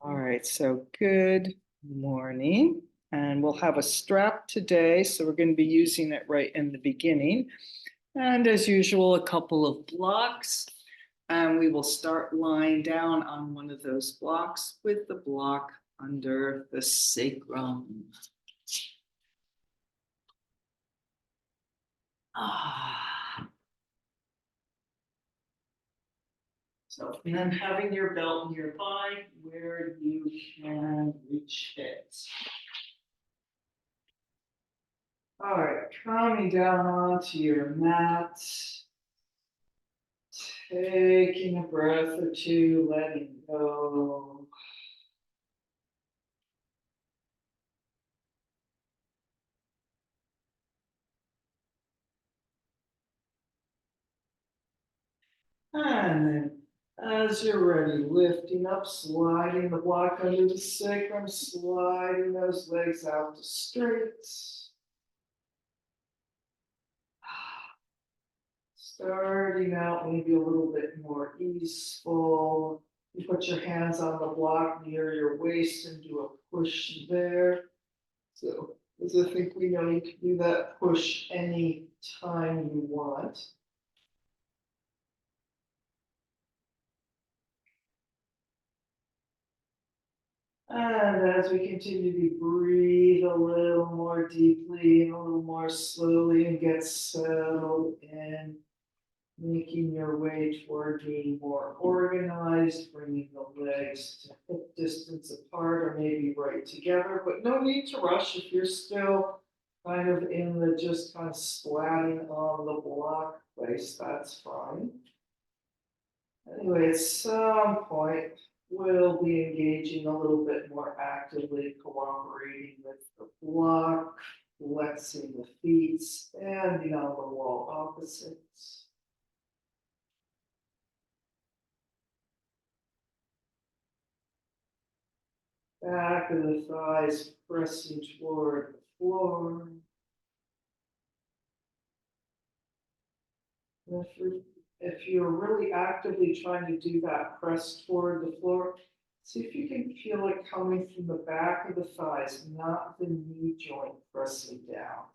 All right, so good morning. And we'll have a strap today, so we're going to be using it right in the beginning. And as usual, a couple of blocks. And we will start lying down on one of those blocks with the block under the sacrum. So, and then having your belt nearby where you can reach it. All right, coming down onto your mat, taking a breath or two, letting go. And then as you're ready, lifting up, sliding the block under the sacrum, sliding those legs out to straight. Starting out maybe a little bit more easeful. You put your hands on the block near your waist and do a push there. So, as I think we know, you can do that push any time you want. And as we continue to breathe a little more deeply and a little more slowly and get settled in, making your way toward being more organized, bringing the legs to hip distance apart or maybe right together, but no need to rush if you're still kind of in the just kind of splatting on the block place, that's fine. Anyway, at some point, we'll be engaging a little bit more actively, cooperating with the block, flexing the feet, standing on the wall opposites. Back of the thighs pressing toward the floor. If you're really actively trying to do that press toward the floor, see if you can feel it coming from the back of the thighs, not the knee joint pressing down.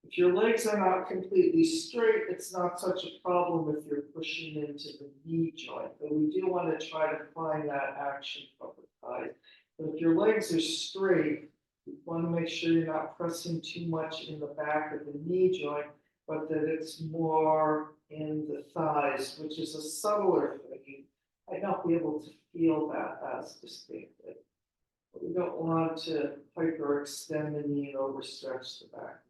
If your legs are not completely straight, it's not such a problem if you're pushing into the knee joint, but we do want to try to find that action from the thighs. But if your legs are straight, you want to make sure you're not pressing too much in the back of the knee joint, but that it's more in the thighs, which is a subtler thing. You might not be able to feel that as distinctly. But we don't want to hyperextend the knee and overstretch the back.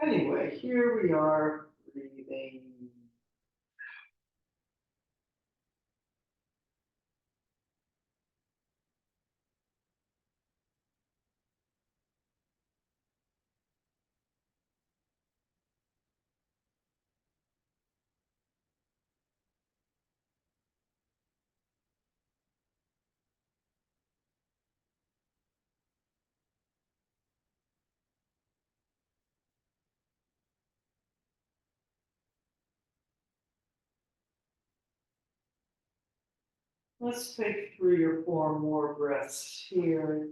Anyway, here we are, breathing. Let's take 3 or 4 more breaths here.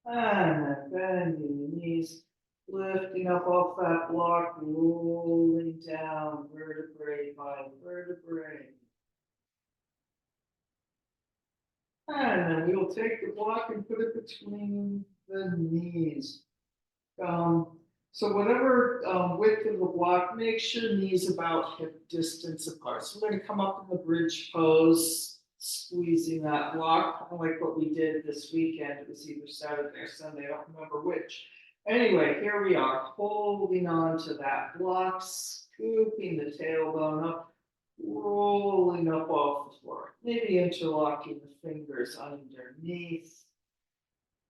And then bending the knees, lifting up off that block, rolling down vertebrae by vertebrae. And then we will take the block and put it between the knees. So whatever width of the block, make sure knees about hip distance apart. So we're going to come up in the bridge pose, squeezing that block, kind of like what we did this weekend. It was either Saturday or Sunday, I don't remember which. Anyway, here we are, holding on to that block, scooping the tailbone up, rolling up off the floor, maybe interlocking the fingers underneath.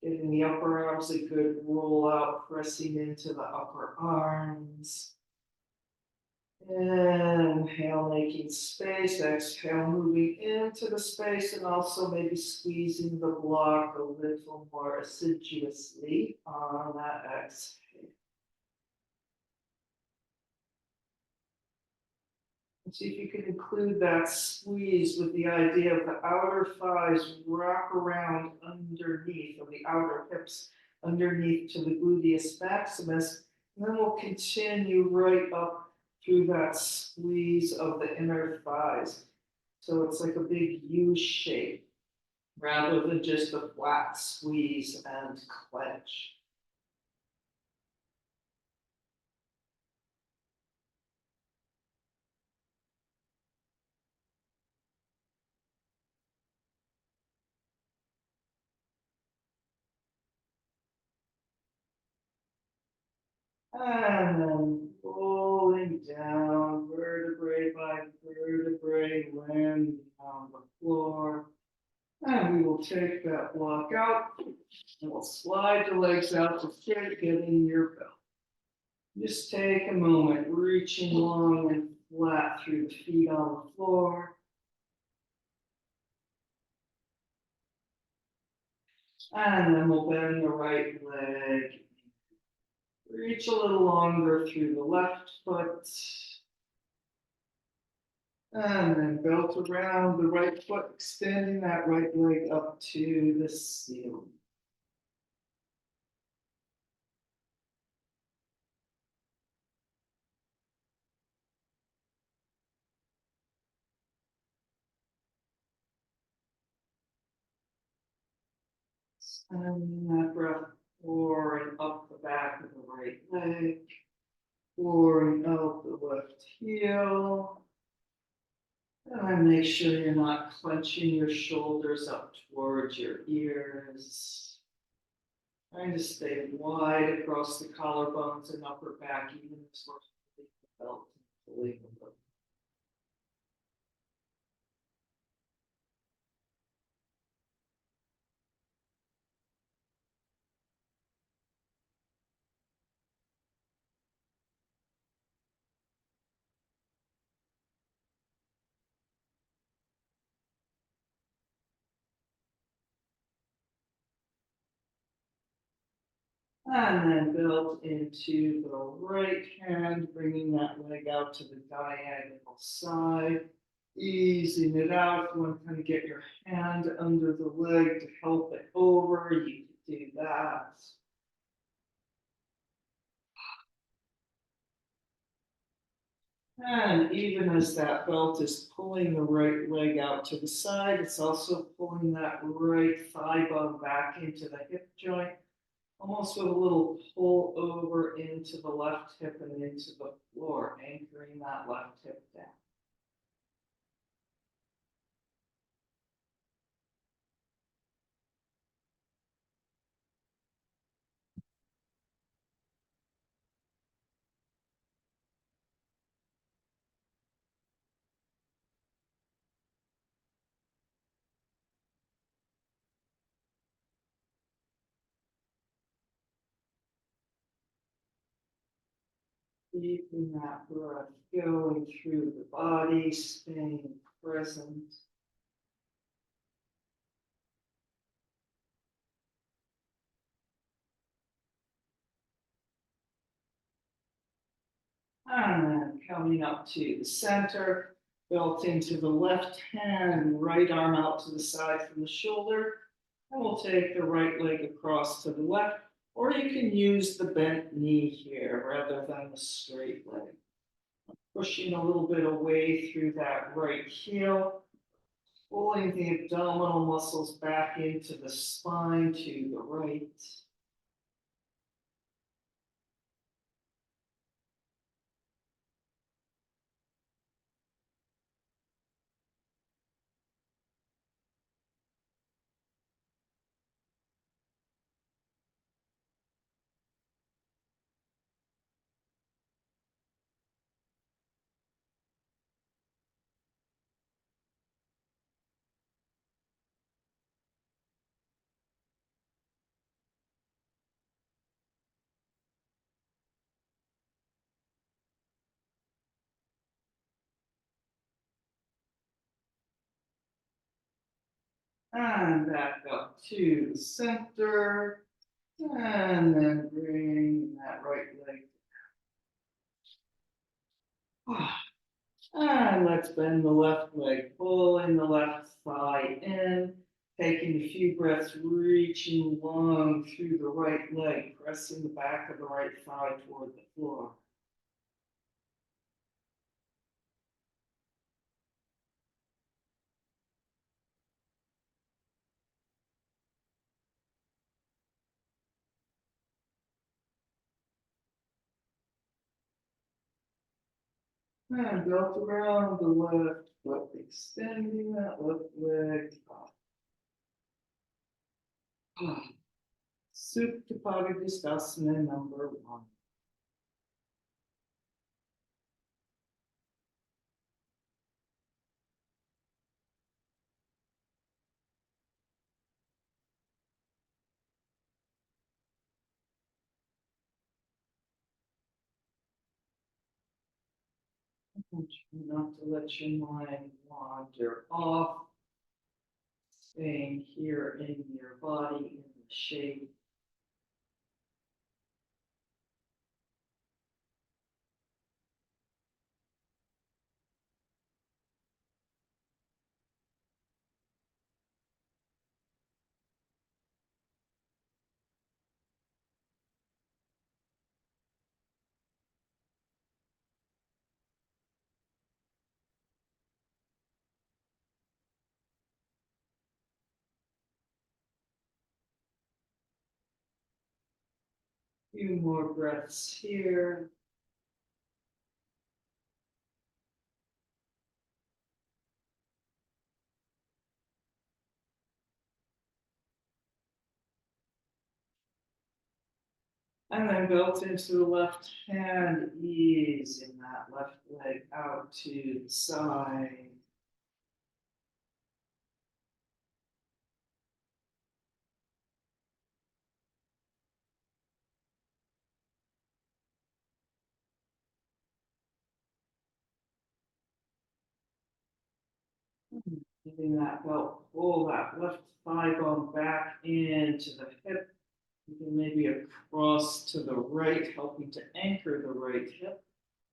Giving the upper arms a good roll out, pressing into the upper arms. Inhale inhale, making space, exhale, moving into the space, and also maybe squeezing the block a little more assiduously on that exhale. And see if you can include that squeeze with the idea of the outer thighs wrap around underneath, or the outer hips underneath to the gluteus maximus. And then we'll continue right up through that squeeze of the inner thighs. So it's like a big U shape rather than just a flat squeeze and clench. And then rolling down vertebrae by vertebrae, landing on the floor. And we will take that block out and we'll slide the legs out to straight, get in your belt. Just take a moment, reaching long and flat through the feet on the floor. And then we'll bend the right leg. Reach a little longer through the left foot. And then belt around the right foot, extending that right leg up to the ceiling. And that breath pouring up the back of the right leg, pouring out the left heel. And make sure you're not clenching your shoulders up towards your ears. Trying to stay wide across the collarbones and upper back, even as we're holding the belt and pulling the book. And then build into the right hand, bringing that leg out to the diagonal side, easing it out. If you want to kind of get your hand under the leg to help it over, you can do that. And even as that belt is pulling the right leg out to the side, it's also pulling that right thigh bone back into the hip joint, almost with a little pull over into the left hip and into the floor, anchoring that left hip down. Keeping that breath going through the body, staying present. And then coming up to the center, belt into the left hand, right arm out to the side from the shoulder. And we'll take the right leg across to the left, or you can use the bent knee here rather than the straight leg. Pushing a little bit away through that right heel, pulling the abdominal muscles back into the spine to the right. And back up to the center. And then bring that right leg. And let's bend the left leg, pulling the left thigh in, taking a few breaths, reaching long through the right leg, pressing the back of the right thigh toward the floor. And belt around the left foot, extending that left leg up. Supta Distasana number 1. And try not to let your mind wander off, staying here in your body, in the shape. Few more breaths here. And then belt into the left hand, easing that left leg out to the side. Giving that belt, pull that left thigh bone back into the hip. Maybe across to the right, helping to anchor the right hip,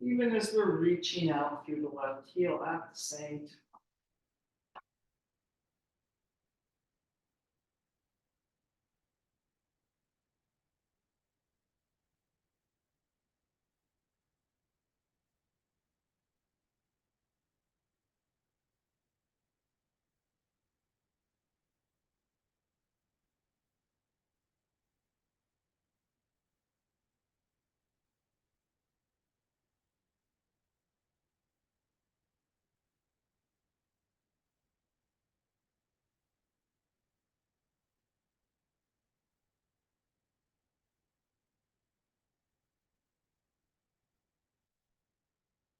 even as we're reaching out through the left heel at the same time.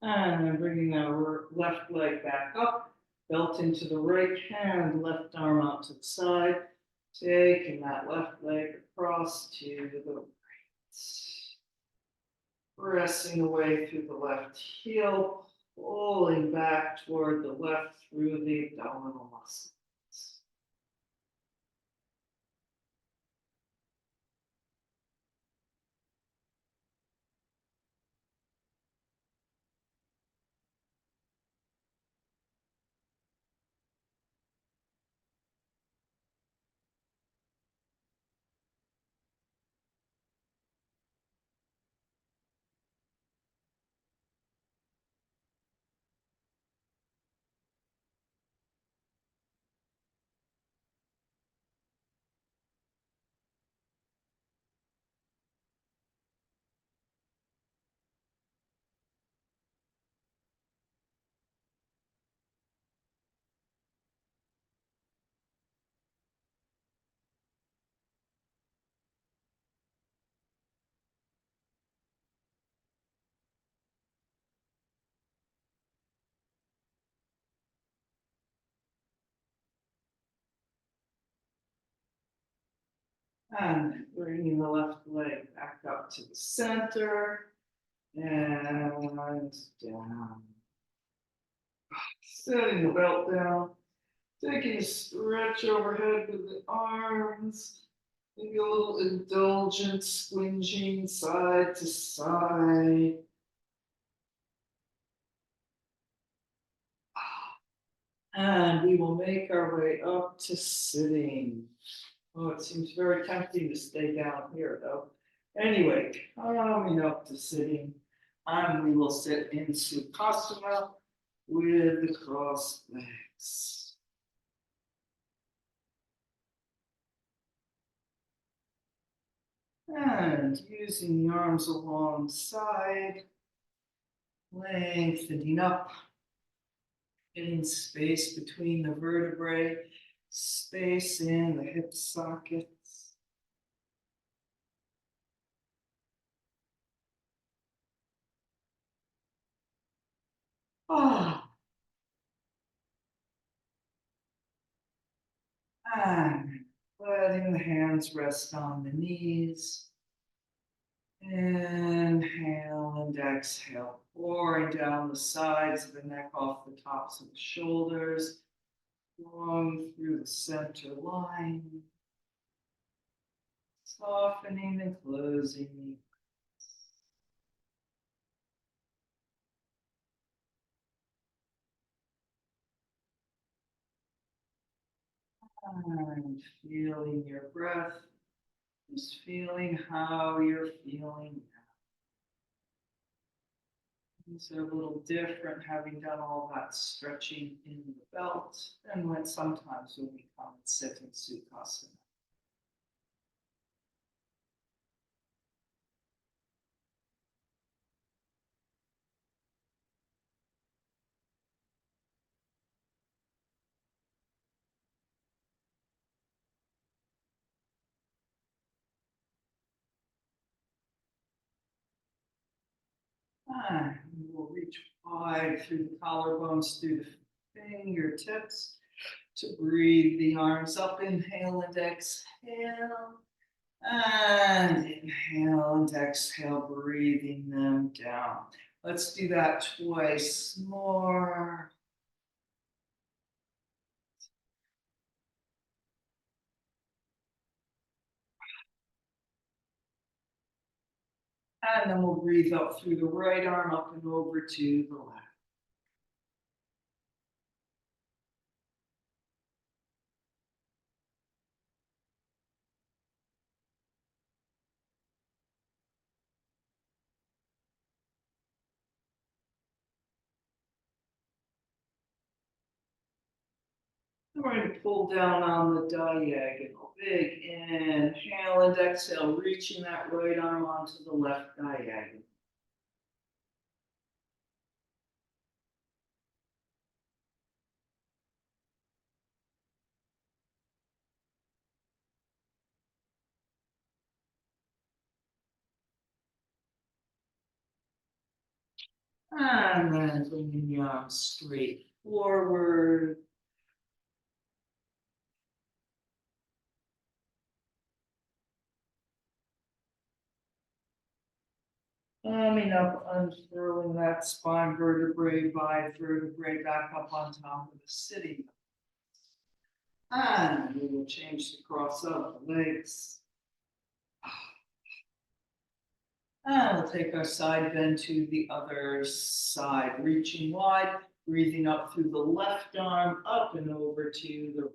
And then bringing our left leg back up, belt into the right hand, left arm out to the side, taking that left leg across to the right. Pressing away through the left heel, pulling back toward the left through the abdominal muscles. And bringing the left leg back up to the center and down. Setting the belt down, Taking a stretch overhead with the arms. Maybe a little indulgent squinging side to side. And we will make our way up to sitting. Oh, it seems very tempting to stay down here, though. Anyway, coming up to sitting, and we will sit in Sukhasana with the crossed legs. And using the arms alongside, lengthening up, getting space between the vertebrae, space in the hip sockets. Ah, and letting the hands rest on the knees. Inhale and exhale, pouring down the sides of the neck off the tops of the shoulders, flowing through the center line, softening and closing. And feeling your breath, just feeling how you're feeling. These are a little different, having done all that stretching in the belt, and when sometimes when we come and sit in Sukhasana. And we'll reach wide through the collarbones, through the fingertips to breathe the arms up. Inhale and exhale. And inhale and exhale, breathing them down. Let's do that twice more. And then we'll breathe up through the right arm, up and over to the left. We're going to pull down on the diagonal. Big inhale and exhale, reaching that right arm onto the left diagonal. And then bringing the arms straight forward. Coming up, unfurling that spine vertebrae by vertebrae back up on top of the sitting. And we will change the cross of the legs. And we'll take our side bend to the other side, reaching wide, breathing up through the left arm, up and over to the right.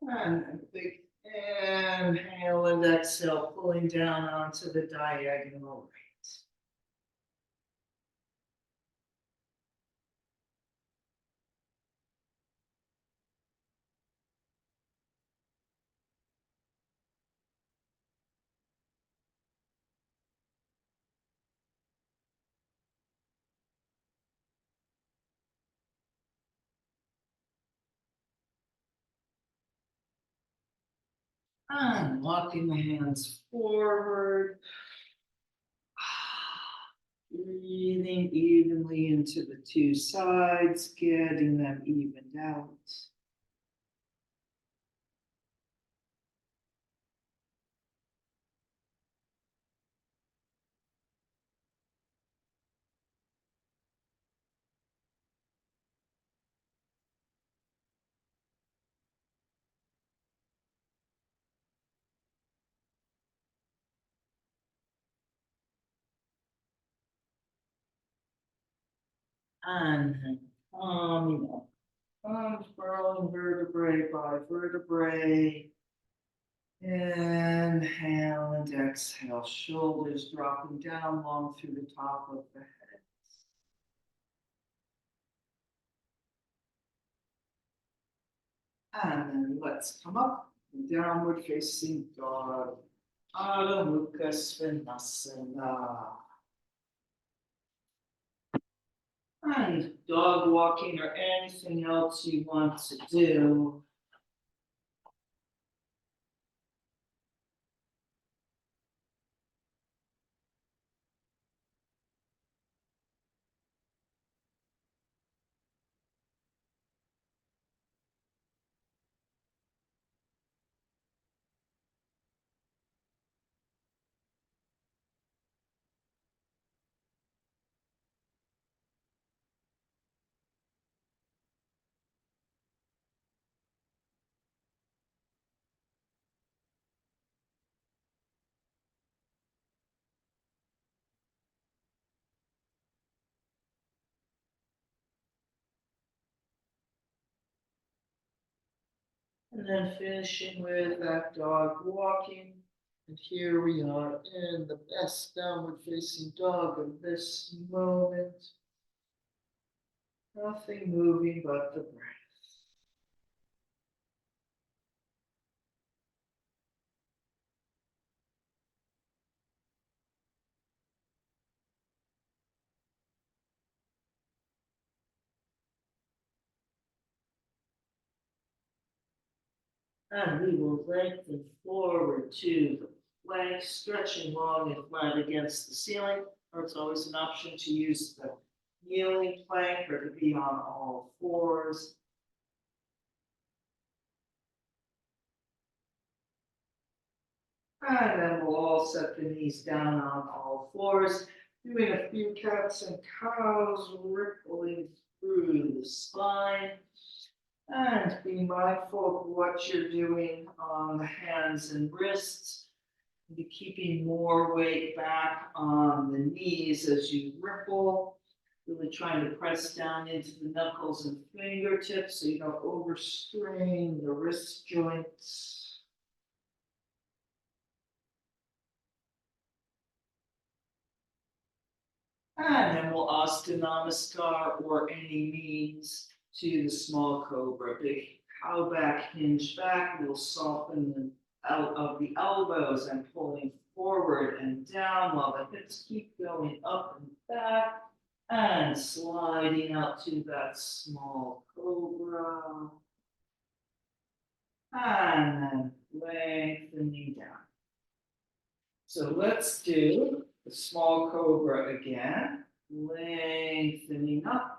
And a big inhale and exhale, pulling down onto the diagonal right. And walking the hands forward. Breathing evenly into the two sides, getting them evened out. And then coming up, unfurling vertebrae by vertebrae. Inhale and exhale, shoulders dropping down long through the top of the head. And then let's come up, downward facing dog. Adho Mukha Svanasana. And dog walking or anything else you want to do. And then finishing with that dog walking. And here we are in the best downward facing dog of this moment. Nothing moving but the breath. And we will lengthen forward to the plank, stretching long and flat against the ceiling. Or it's always an option to use the kneeling plank or to be on all fours. And then we'll all set the knees down on all fours, doing a few cats and cows, rippling through the spine. And be mindful of what you're doing on the hands and wrists. Be keeping more weight back on the knees as you ripple. Really trying to press down into the knuckles and fingertips so you don't overstrain the wrist joints. And then we'll Asta Namaskar or any means to the small cobra. Big cow back, hinge back. We'll soften the out of the elbows and pulling forward and down while the hips keep going up and back and sliding out to that small cobra. And then lengthening down. So let's do the small cobra again, lengthening up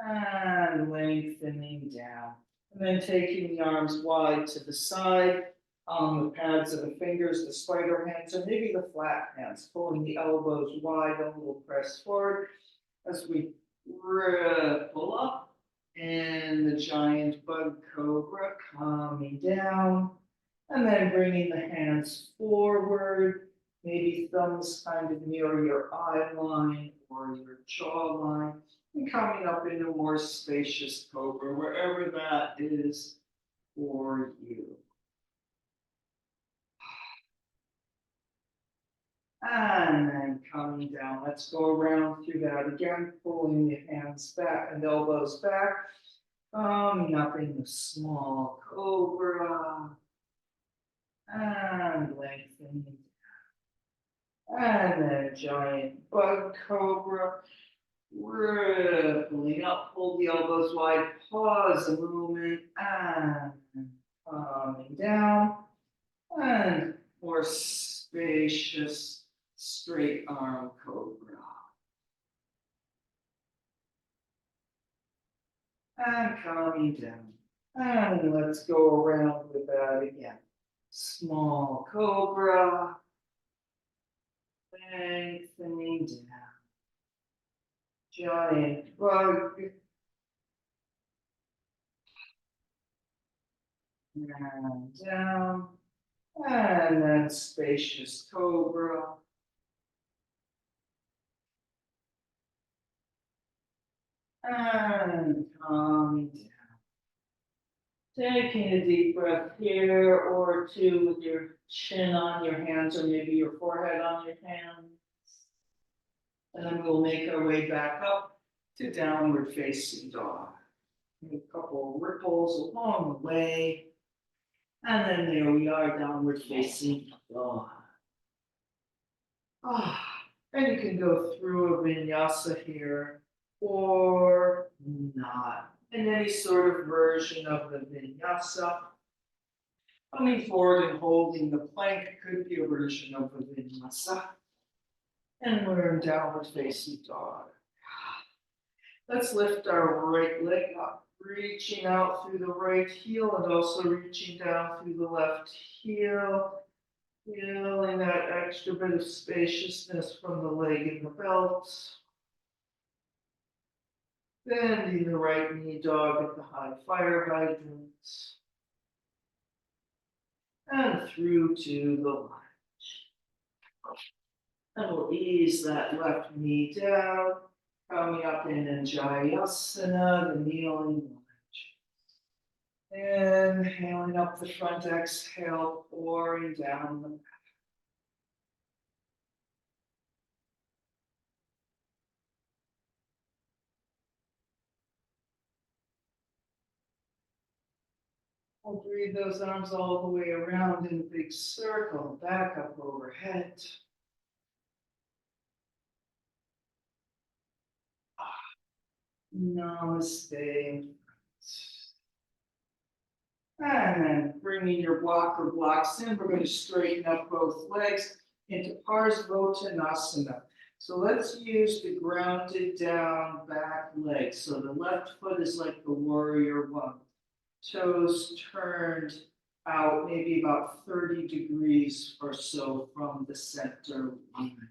and lengthening down. And then taking the arms wide to the side, on the pads of the fingers, the spider hands, or maybe the flat hands, pulling the elbows wide, a little press forward as we ripple up. And the giant bug cobra coming down. And then bringing the hands forward, maybe thumbs kind of near your eye line or your jawline, and coming up into a more spacious cobra, wherever that is for you. And then coming down, let's go around through that again, pulling the hands back and elbows back, coming up in the small cobra, and lengthening. And then giant bug cobra, rippling up, pull the elbows wide, pause a moment, and coming down, and more spacious straight arm cobra. And coming down. And let's go around with that again. Small cobra. Lengthening down. Giant bug. And down. And then spacious cobra. And calming down. Taking a deep breath here or two with your chin on your hands or maybe your forehead on your hands. And then we'll make our way back up to downward facing dog. A couple of ripples along the way. And then there we are, downward facing dog. And you can go through a vinyasa here or not. In any sort of version of the vinyasa. Coming forward and holding the plank could be a version of the vinyasa. And we're in downward facing dog. Let's lift our right leg up, reaching out through the right heel and also reaching down through the left heel. Feeling that extra bit of spaciousness from the leg and the belt. Bending the right knee dog at the high fire hydrants. And through to the lunge. And we'll ease that left knee down. Coming up in Vinyasa, the kneeling lunge. Inhaling up the front, exhale, pouring down the back. We'll breathe those arms all the way around in a big circle, back up overhead. Namaste. And then bringing your blocker blocks in, we're going to straighten up both legs into Parsvottanasana. So let's use the grounded down back leg. So the left foot is like the warrior one. Toes turned out maybe about 30 degrees or so from the center line.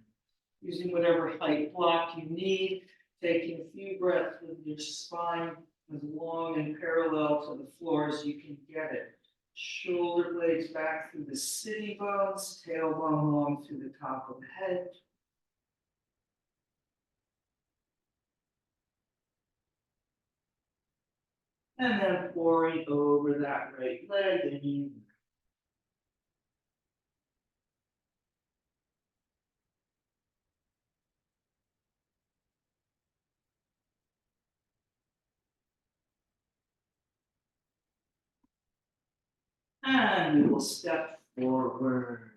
Using whatever height block you need, taking a few breaths with your spine as long and parallel to the floor as you can get it. Shoulder blades back through the sitting bones, tailbone long through the top of the head. And then pouring over that right leg and you. And we will step forward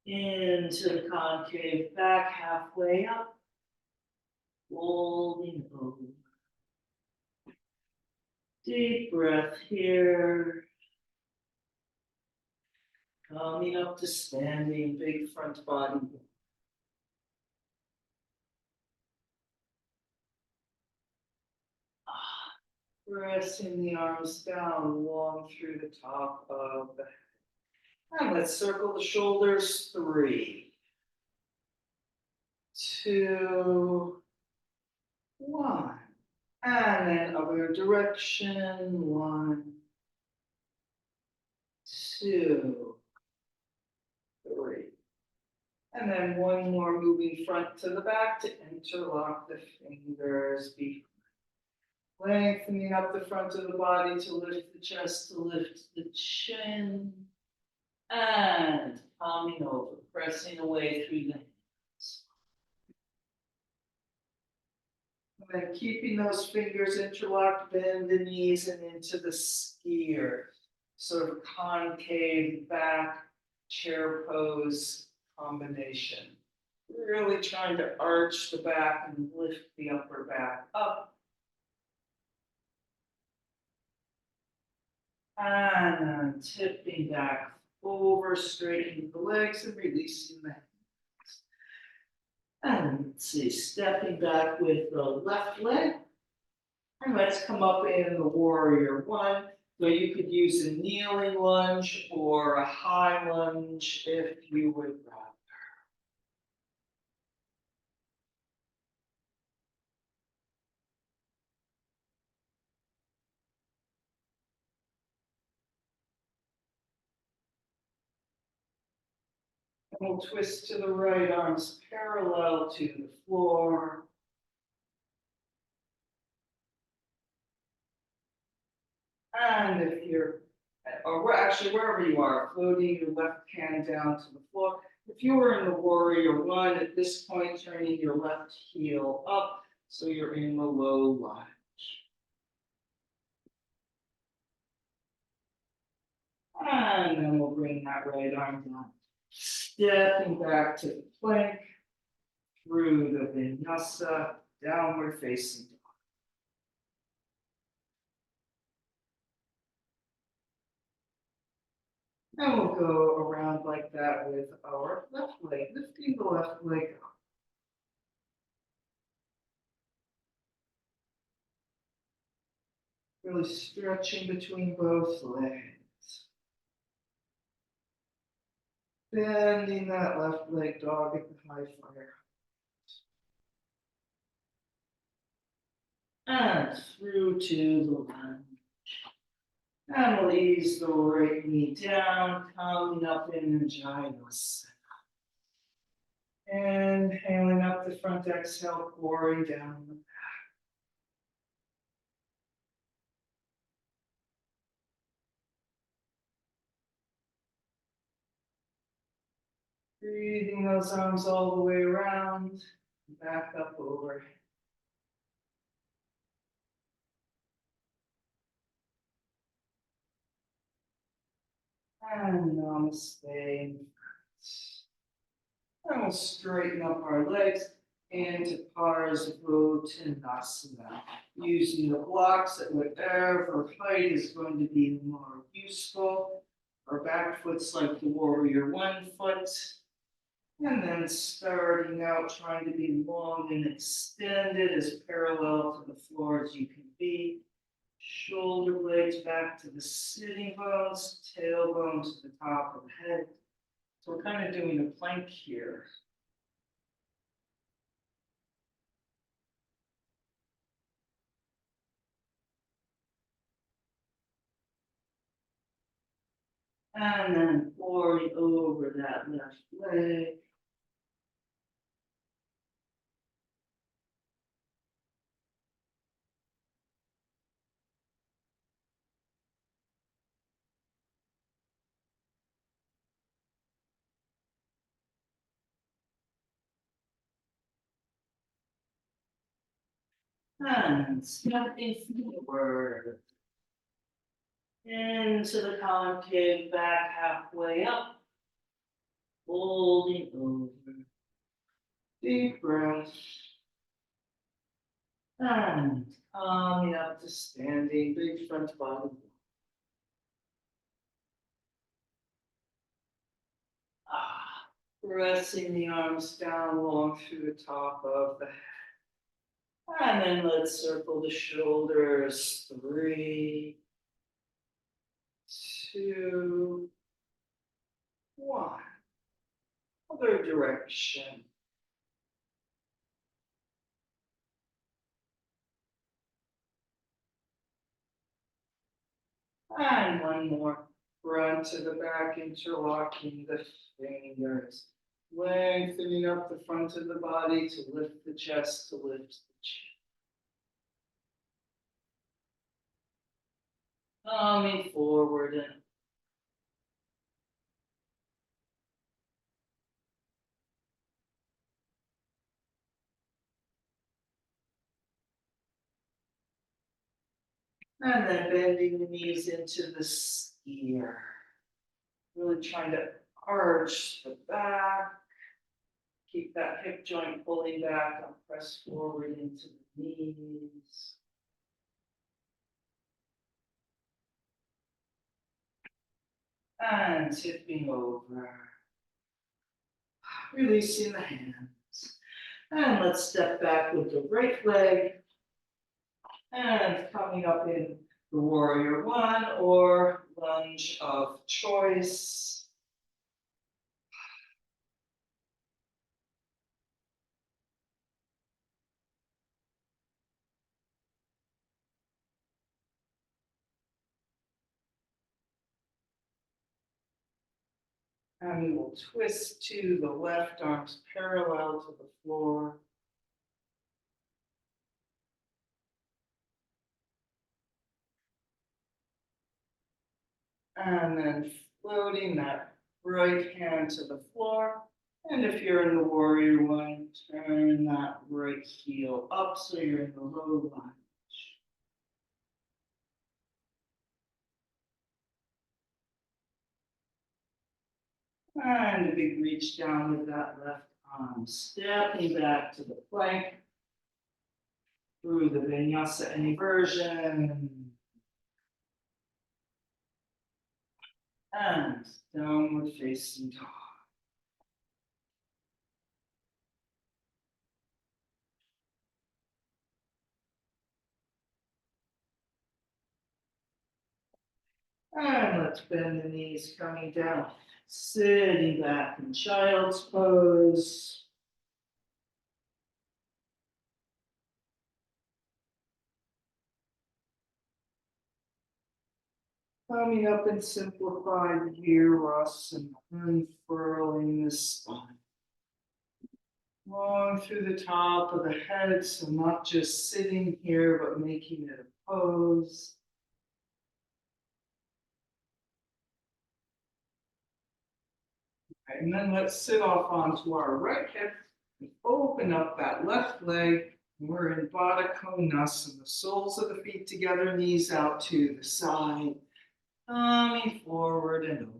into the concave back, halfway up, folding over. Deep breath here. Coming up to standing, big front body. Pressing the arms down long through the top of the head. And let's circle the shoulders. 3, 2, 1. And then other direction. 1, 2, 3. And then one more moving front to the back to interlock the fingers behind. Lengthening up the front of the body to lift the chest, to lift the chin. And palming over, pressing away through the hands. And then keeping those fingers interlocked, bend the knees and into the skier. Sort of concave back, chair pose combination. Really trying to arch the back and lift the upper back up. And then tipping back over, straightening the legs and releasing the hands. And let's see, stepping back with the left leg. And let's come up in the warrior one. So you could use a kneeling lunge or a high lunge if you would rather. And we'll twist to the right, arms parallel to the floor. And if you're, or actually wherever you are, floating your left hand down to the floor. If you were in the warrior one, at this point, turning your left heel up, so you're in the low lunge. And then we'll bring that right arm down. Stepping back to the plank, through the Vinyasa, downward facing dog. And we'll go around like that with our left leg, lifting the left leg up. Really stretching between both legs. Bending that left leg dog at the high flyer. And through to the lunge. And we'll ease the right knee down, coming up in Vinyasa. Inhaling up the front, exhale, pouring down the back. Breathing those arms all the way around, back up over. And namaste. And we'll straighten up our legs into Parsvottanasana, using the blocks at whatever height is going to be more useful. Our back foot's like the warrior one foot. And then starting out, trying to be long and extended, as parallel to the floor as you can be. Shoulder blades back to the sitting bones, tailbone to the top of the head. So we're kind of doing a plank here. And then pouring over that left leg. And stepping forward. Into the concave, back halfway up. Holding over. Deep breath. And coming up to standing, big front body. Pressing the arms down long through the top of the head. And then let's circle the shoulders. 3, 2, 1. Other direction. And one more. Front to the back, interlocking the fingers. Lengthening up the front of the body to lift the chest, to lift the chin. Coming forward and then bending the knees into the skier. Really trying to arch the back. Keep that hip joint pulling back and press forward into the knees. And tipping over. Releasing the hands. And let's step back with the right leg. And coming up in the warrior one or lunge of choice. And we will twist to the left, arms parallel to the floor. And then floating that right hand to the floor. And if you're in the warrior one, turn that right heel up so you're in the low lunge. And a big reach down with that left arm. Stepping back to the plank through the Vinyasa inversion. And downward facing dog. And let's bend the knees coming down. Sitting back in child's pose. Coming up in simplified Virasana, unfurling the spine. Long through the top of the head, so not just sitting here, but making it a pose. And then let's sit off onto our right hip and open up that left leg. We're in Baddha Konasana, the soles of the feet together, knees out to the side, coming forward and over.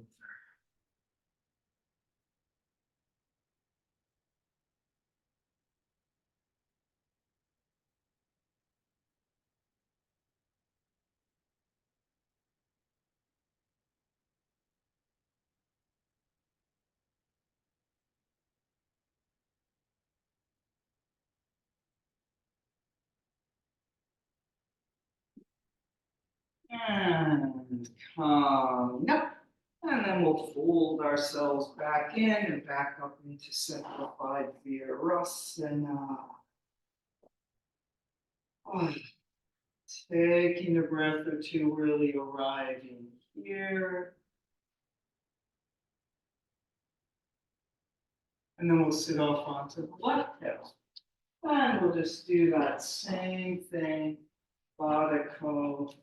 And coming up. And then we'll fold ourselves back in and back up into simplified Virasana. Oh, taking a breath or two, really arriving here. And then we'll sit off onto the left hip. And we'll just do that same thing. Baddha Konasana.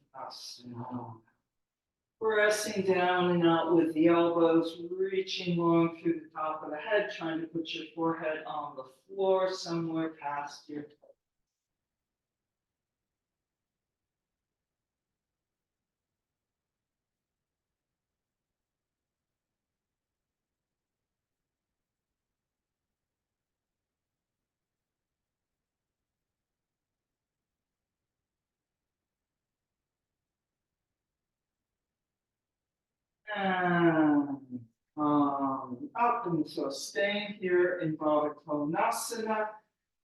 Pressing down and out with the elbows, reaching long through the top of the head, trying to put your forehead on the floor somewhere past your toes. And up, and so staying here in Baddha Konasana.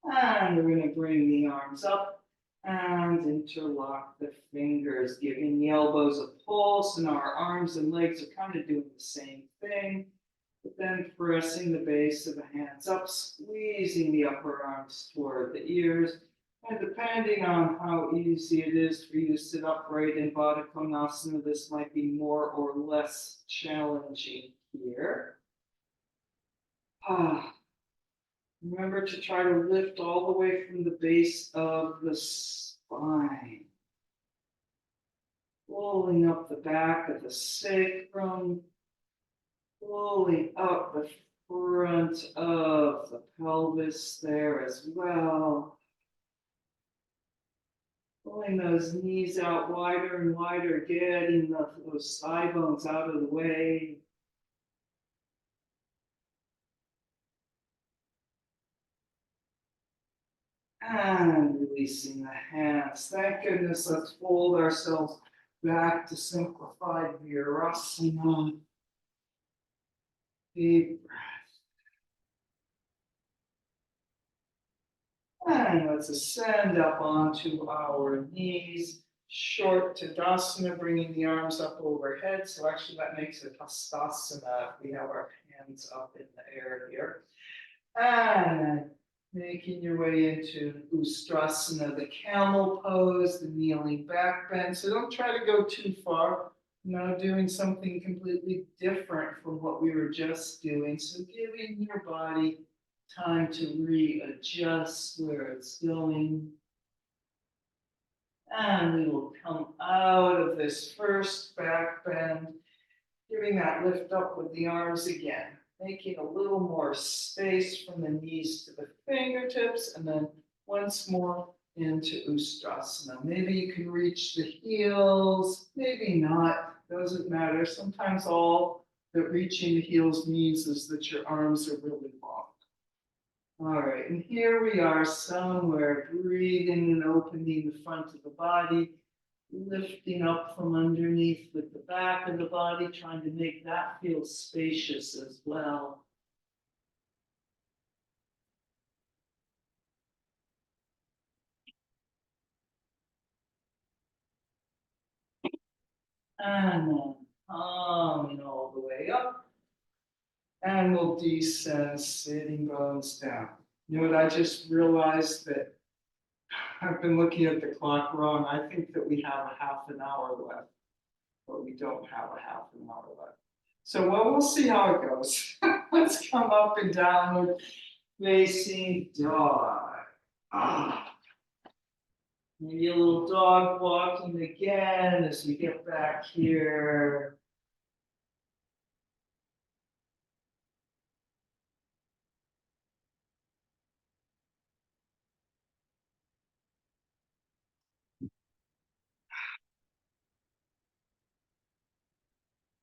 And we're going to bring the arms up and interlock the fingers, giving the elbows a pulse, and our arms and legs are kind of doing the same thing. But then pressing the base of the hands up, squeezing the upper arms toward the ears. And depending on how easy it is for you to sit upright in Baddha Konasana, this might be more or less challenging here. Remember to try to lift all the way from the base of the spine. Pulling up the back of the sacrum. Pulling up the front of the pelvis there as well. Pulling those knees out wider and wider, getting those thigh bones out of the way. And releasing the hands. Thank goodness, let's fold ourselves back to simplified Virasana. Deep breath. And let's ascend up onto our knees. Short Tadasana, bringing the arms up overhead. So actually that makes it Hastasana. We have our hands up in the air here. And making your way into Ustrasana, the camel pose, the kneeling back bend. So don't try to go too far. Now doing something completely different from what we were just doing. So giving your body time to readjust where it's going. And we will come out of this first back bend, giving that lift up with the arms again, making a little more space from the knees to the fingertips, and then once more into Ustrasana. Maybe you can reach the heels, maybe not, doesn't matter. Sometimes all that reaching the heels means is that your arms are really long. All right, and here we are somewhere, breathing and opening the front of the body, lifting up from underneath with the back of the body, trying to make that feel spacious as well. And then coming all the way up. And we'll descend, sitting bones down. You know what, I just realized that I've been looking at the clock wrong. I think that we have a half an hour left, but we don't have a half an hour left. So well, we'll see how it goes. Let's come up and downward facing dog. Maybe a little dog walking again as we get back here.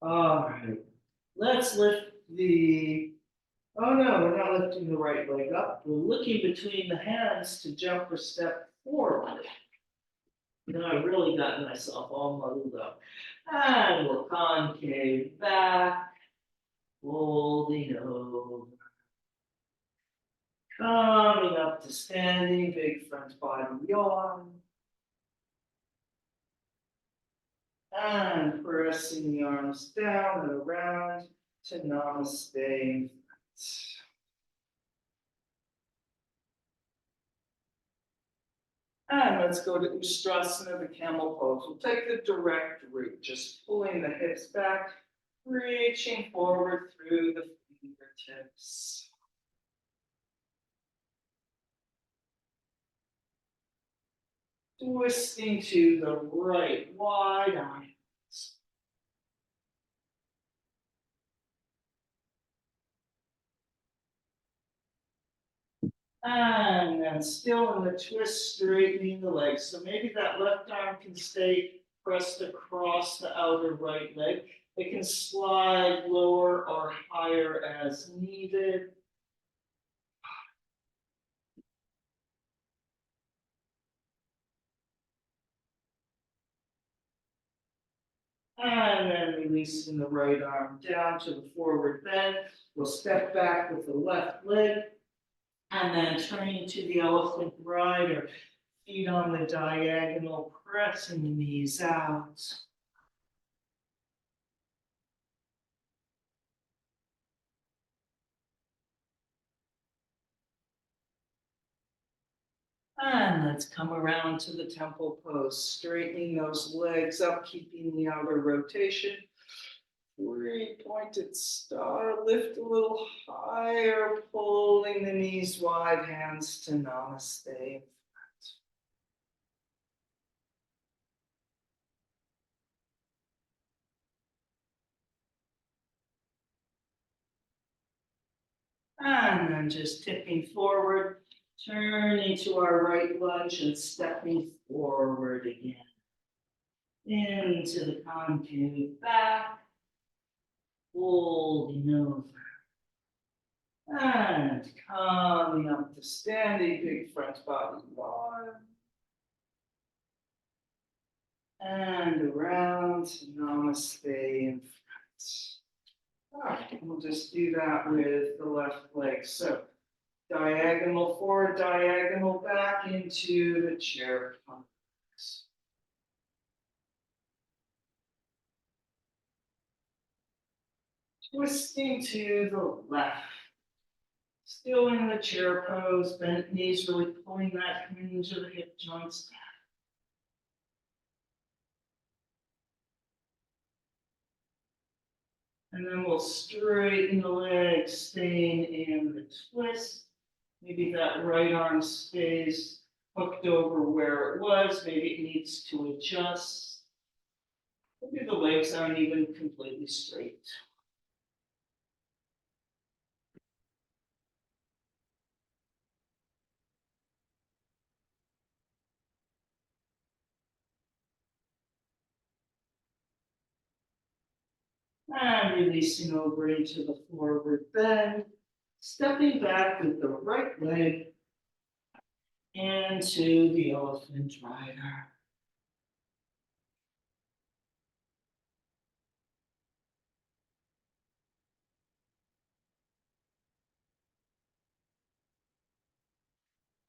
All right, let's lift the, oh no, we're not lifting the right leg up. We're looking between the hands to jump or step forward. Then I've really gotten myself all muddled up. And we'll concave back, folding over. Coming up to standing, big front body yawn. And pressing the arms down and around to Namaste. And let's go to Ustrasana, the camel pose. We'll take the direct route, just pulling the hips back, reaching forward through the fingertips. Twisting to the right, wide arms. And then still in the twist, straightening the legs. So maybe that left arm can stay pressed across the outer right leg. It can slide lower or higher as needed. And then releasing the right arm down to the forward bend. We'll step back with the left leg. And then turning to the elephant rider. Feet on the diagonal, pressing the knees out. And let's come around to the temple pose, straightening those legs up, keeping the outer rotation. Three-pointed star, lift a little higher, pulling the knees wide, hands to Namaste. And then just tipping forward, turning to our right lunge and stepping forward again. Into the concave back, folding over. And coming up to standing, big front body yawn. And around to Namaste in front. All right, we'll just do that with the left leg. So Diagonal forward, diagonal back into the chair pose. Twisting to the left. Still in the chair pose, bent knees, really pulling that hinge of the hip joints back. And then we'll straighten the legs, staying in the twist. Maybe that right arm stays hooked over where it was. Maybe it needs to adjust. Maybe the legs aren't even completely straight. And releasing over into the forward bend. Stepping back with the right leg into the elephant rider.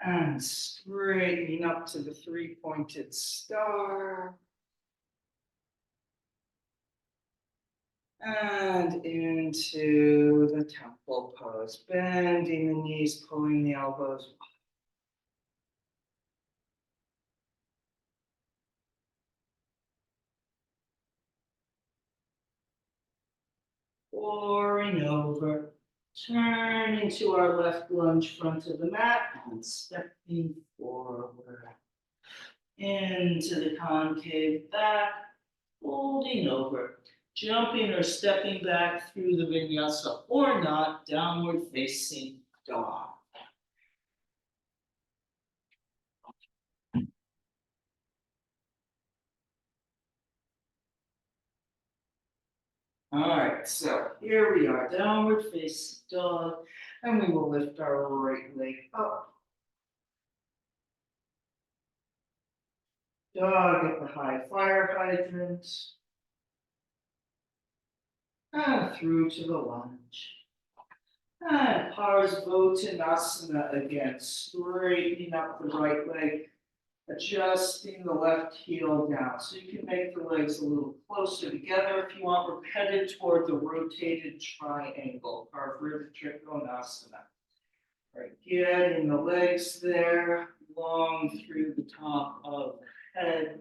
And straightening up to the three-pointed star. And into the temple pose, bending the knees, pulling the elbows. Pouring over, turning to our left lunge front of the mat and stepping forward. Into the concave back, folding over, jumping or stepping back through the vinyasa or not, downward facing dog. All right, so here we are, downward facing dog, and we will lift our right leg up. Dog at the high fire hydrant. And through to the lunge. And Parsvottanasana again, straightening up the right leg, adjusting the left heel down. So you can make the legs a little closer together if you want. We're headed toward the rotated triangle, Parsvottanasana. Right, getting the legs there, long through the top of the head.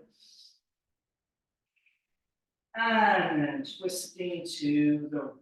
And then twisting to the right.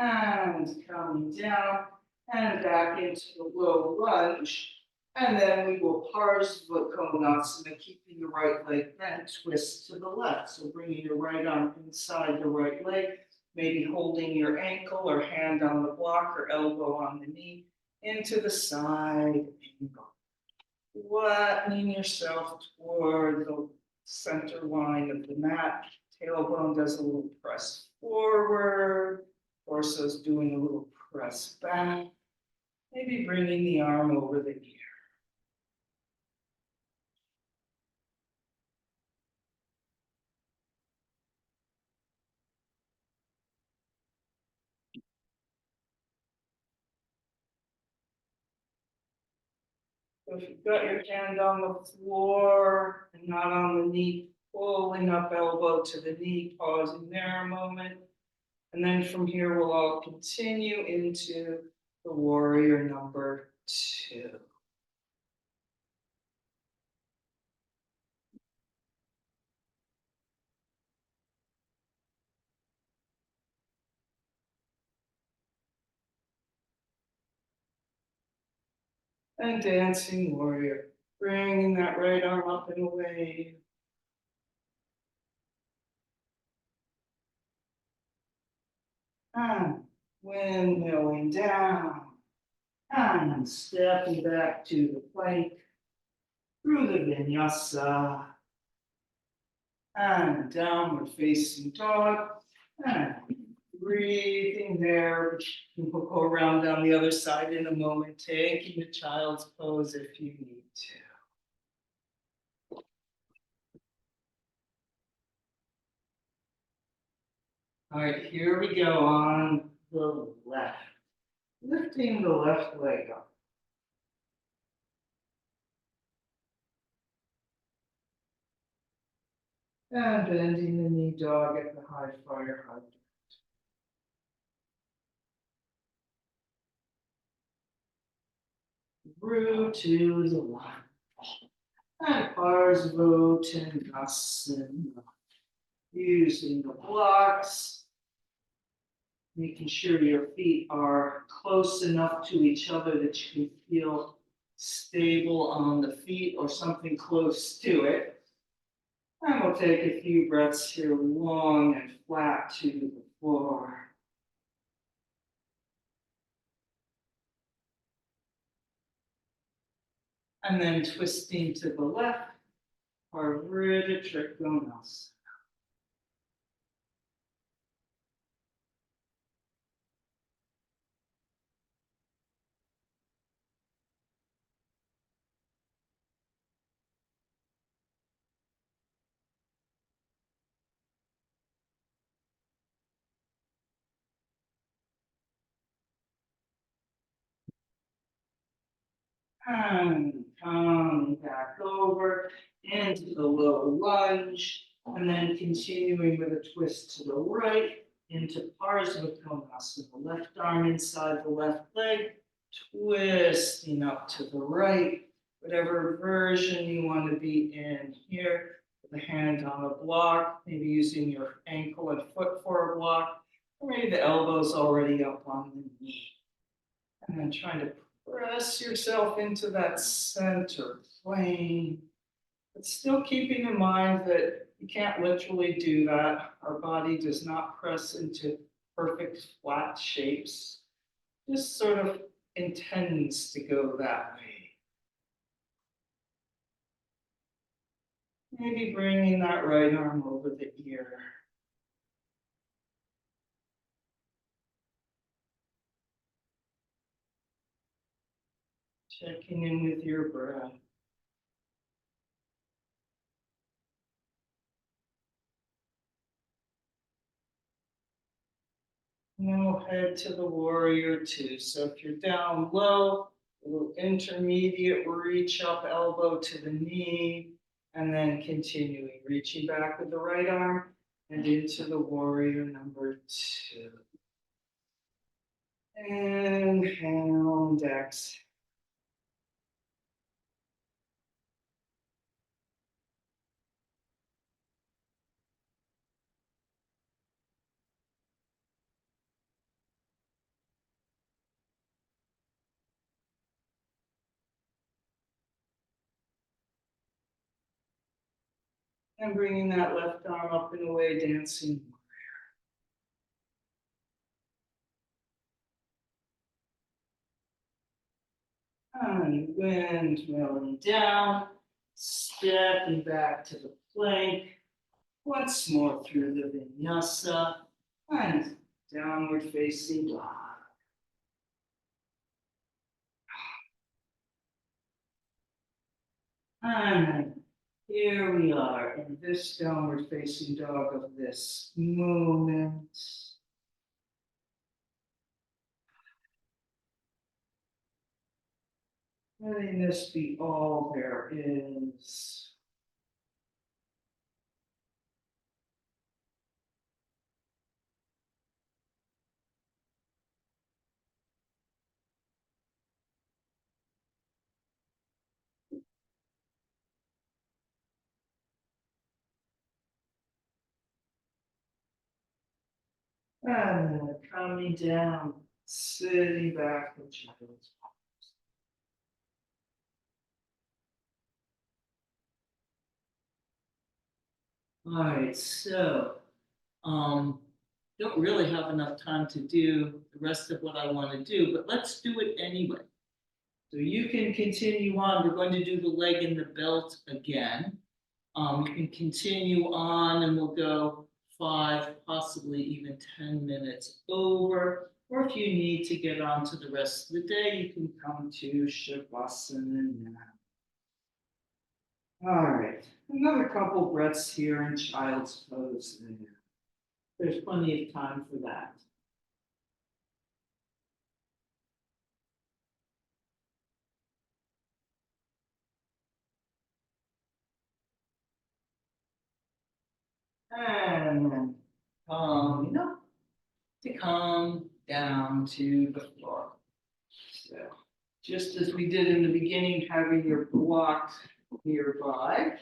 And coming down and back into the low lunge. And then we will Parsvottanasana, keeping the right leg bent, twist to the left. So bringing your right arm inside the right leg, maybe holding your ankle or hand on the block or elbow on the knee into the side angle. Flattening yourself toward the center line of the mat. Tailbone does a little press forward. Torso's doing a little press back. Maybe bringing the arm over the ear. So if you've got your hand on the floor and not on the knee, pulling up elbow to the knee, pausing there a moment. And then from here, we'll all continue into the warrior number 2. And dancing warrior, bringing that right arm up and away. And windmilling down. And stepping back to the plank. Through the vinyasa. And downward facing dog. And breathing there. We'll go around down the other side in a moment, taking the child's pose if you need to. All right, here we go on the left. Lifting the left leg up. And bending the knee dog at the high fire hydrant. Through to the left. And Parsvottanasana. Using the blocks. Making sure your feet are close enough to each other that you can feel stable on the feet or something close to it. And we'll take a few breaths here, long and flat to the floor. And then twisting to the left, Ardha Trikonasana. And coming back over into the low lunge, and then continuing with a twist to the right into Parsvottanasana. The left arm inside the left leg, twisting up to the right, whatever version you want to be in here. With the hand on the block, maybe using your ankle and foot for a block, or maybe the elbows already up on the knee. And then trying to press yourself into that center plane, but still keeping in mind that you can't literally do that. Our body does not press into perfect flat shapes, just sort of intends to go that way. Maybe bringing that right arm over the ear. Checking in with your breath. And then we'll head to the warrior two. So if you're down low, a little intermediate reach up, elbow to the knee, and then continuing, reaching back with the right arm and into the warrior number two. Inhale and exhale. And bringing that left arm up and away, dancing. And windmilling down, stepping back to the plank. Once more through the Vinyasa and downward facing dog. And here we are in this downward facing dog of this moment. Letting this be all there is. And then coming down, sitting back with child's pose. All right, so don't really have enough time to do the rest of what I want to do, but let's do it anyway. So you can continue on. We're going to do the leg in the belt again. You can continue on and we'll go 5, possibly even 10 minutes over. Or if you need to get on to the rest of the day, you can come to Shavasana now. All right, another couple breaths here in child's pose there. There's plenty of time for that. And then calming up to come down to the floor. So just as we did in the beginning, having your block nearby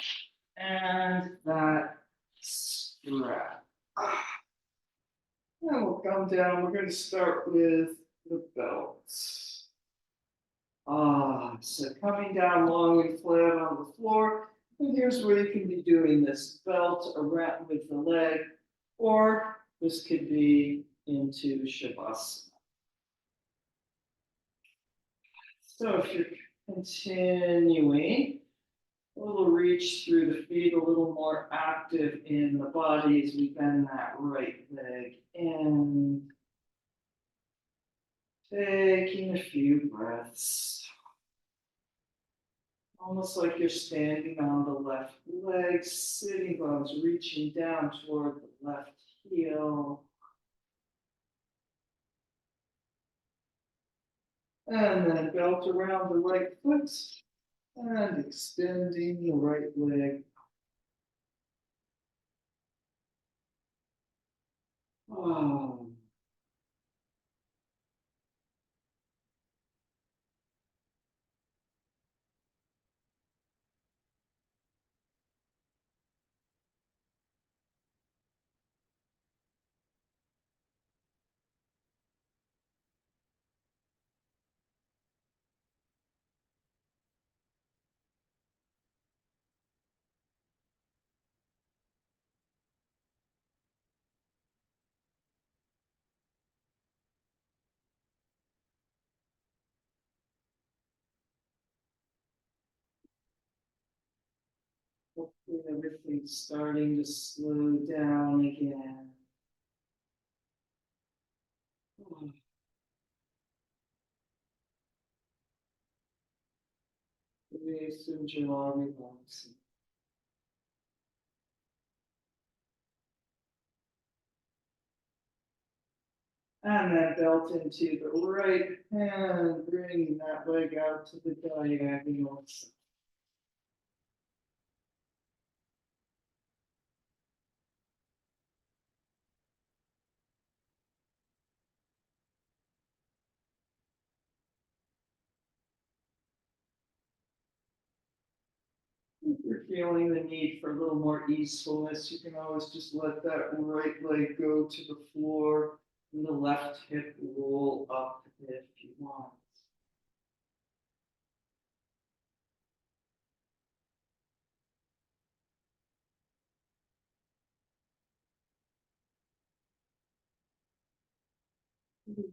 and that strap. And we'll come down. We're going to start with the belts. So coming down long and flat on the floor. And here's where you can be doing this belt around with the leg, or this could be into Shavasana. So if you're continuing, a little reach through the feet, a little more active in the body as we bend that right leg in. Taking a few breaths. Almost like you're standing on the left leg, sitting bones reaching down toward the left heel. And then belt around the right foot and extending the right leg. Oh. Hopefully everything's starting to slow down again. Oh. Release and jaw relaxing. And then belt into the right hand, bringing that leg out to the diagonal. If you're feeling the need for a little more easefulness, you can always just let that right leg go to the floor and the left hip roll up if you want.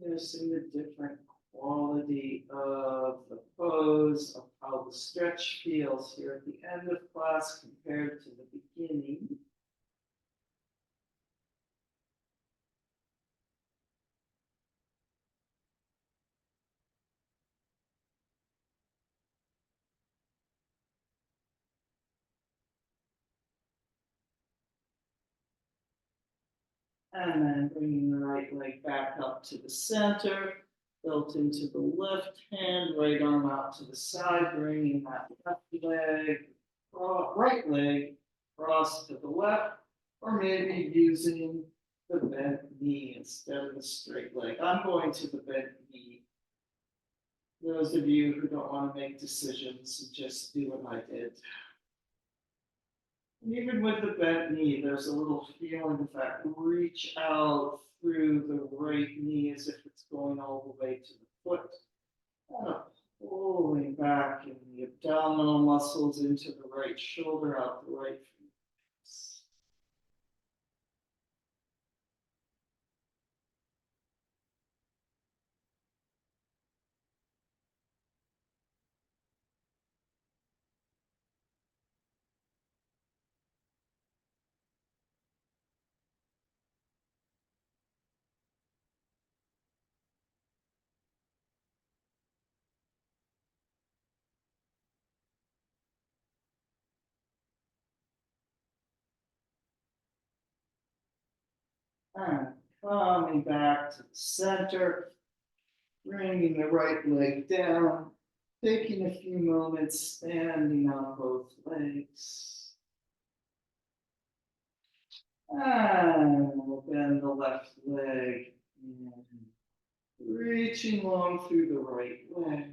Noticing the different quality of the pose, of how the stretch feels here at the end of class compared to the beginning. And then bringing the right leg back up to the center, built into the left hand, right arm out to the side, bringing that left leg, right leg cross to the left, or maybe using the bent knee instead of the straight leg. I'm going to the bent knee. Those of you who don't want to make decisions, just do what I did. Even with the bent knee, there's a little feeling of that reach out through the right knee as if it's going all the way to the foot. Pulling back in the abdominal muscles into the right shoulder, out the right feet. And coming back to the center, bringing the right leg down, taking a few moments standing on both legs. And we'll bend the left leg and reaching long through the right leg.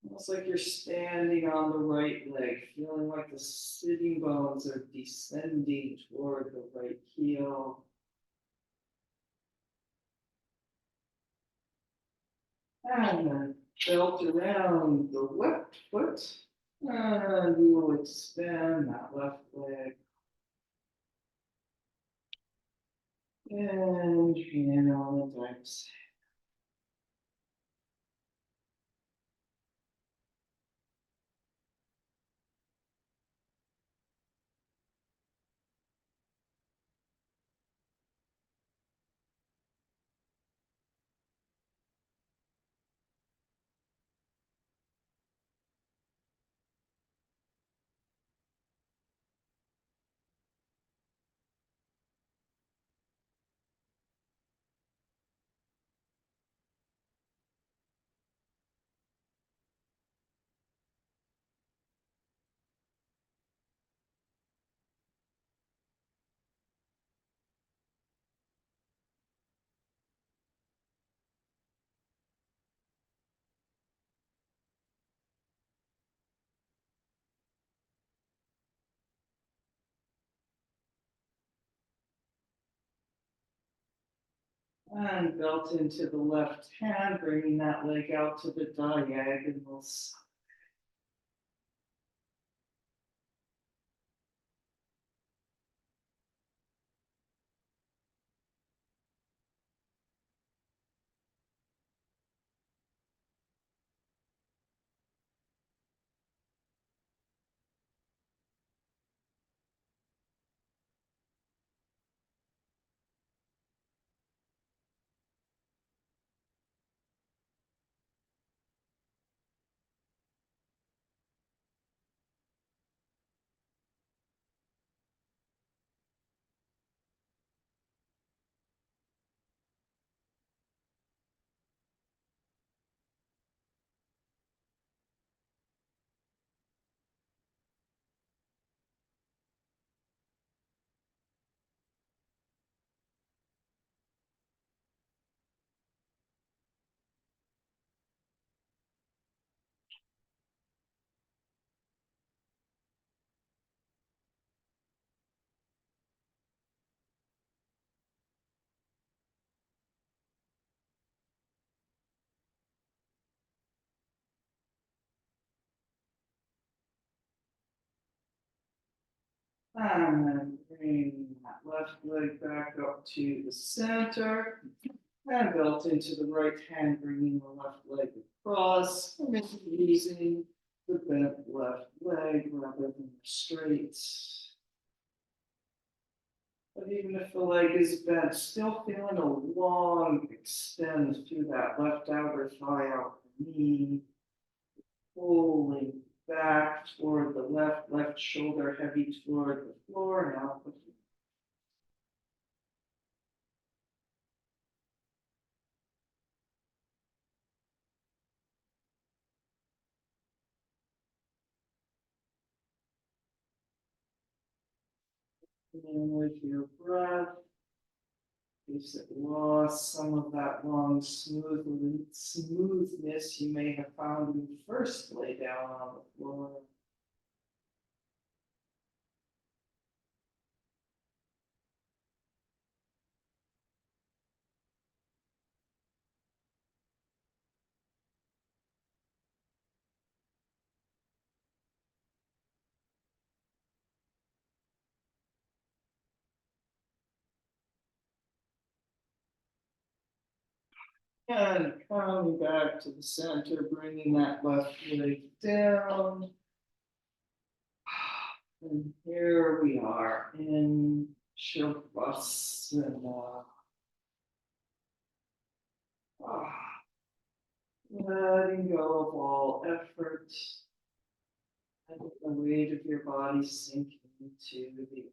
Almost like you're standing on the right leg, feeling like the sitting bones are descending toward the right heel. And then belt around the left foot. And we will extend that left leg. And inhale and exhale. And belt into the left hand, bringing that leg out to the diagonals. And then bring that left leg back up to the center. And belt into the right hand, bringing the left leg across. And then using the bent left leg rather than straight. But even if the leg is bent, still feeling a long extend through that left outer thigh, out the knee. Pulling back toward the left shoulder heavy toward the floor. Now in with your breath. If it lost some of that long smoothness you may have found when you first lay down on the floor. And coming back to the center, bringing that left leg down. And here we are in Shavasana. Letting go of all effort. And the weight of your body sinking into the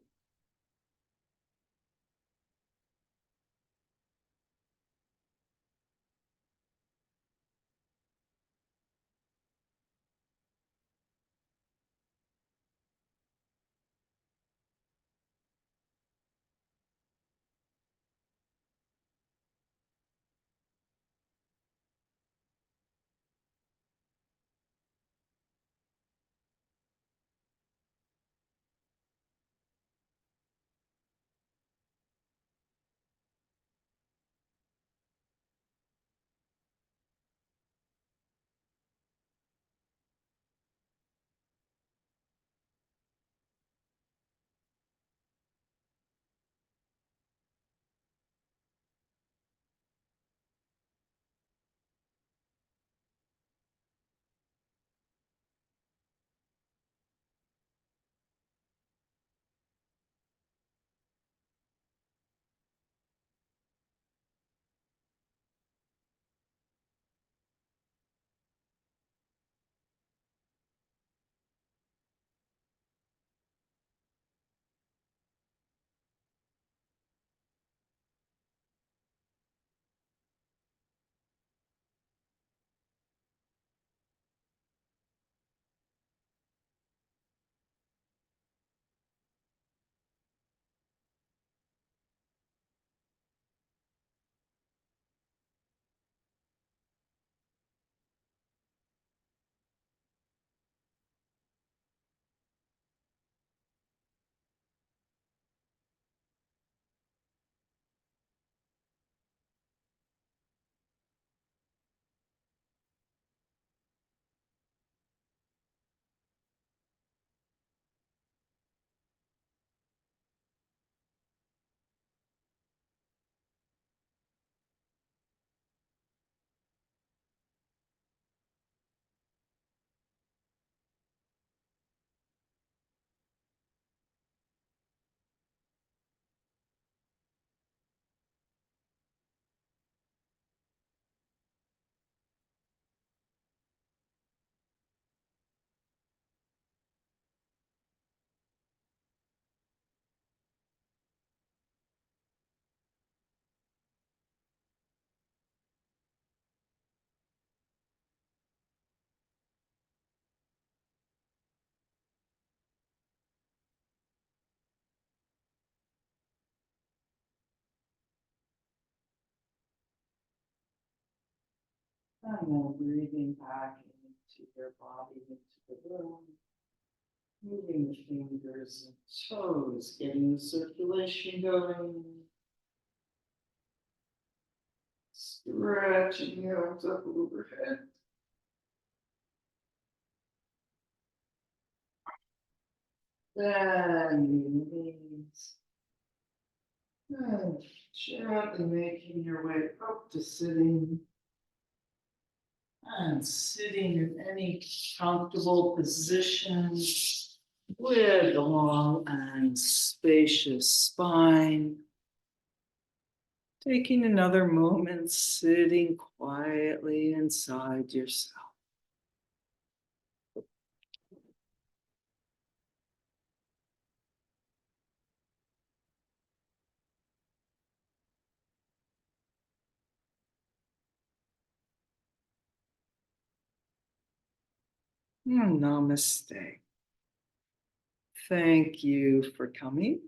And then breathing back into your body, into the room. Moving the fingers and toes, getting the circulation going. Stretching the arms up overhead. Bending the knees. And gently making your way up to sitting. And sitting in any comfortable position with a long and spacious spine. Taking another moment, sitting quietly inside yourself. Namaste. Thank you for coming.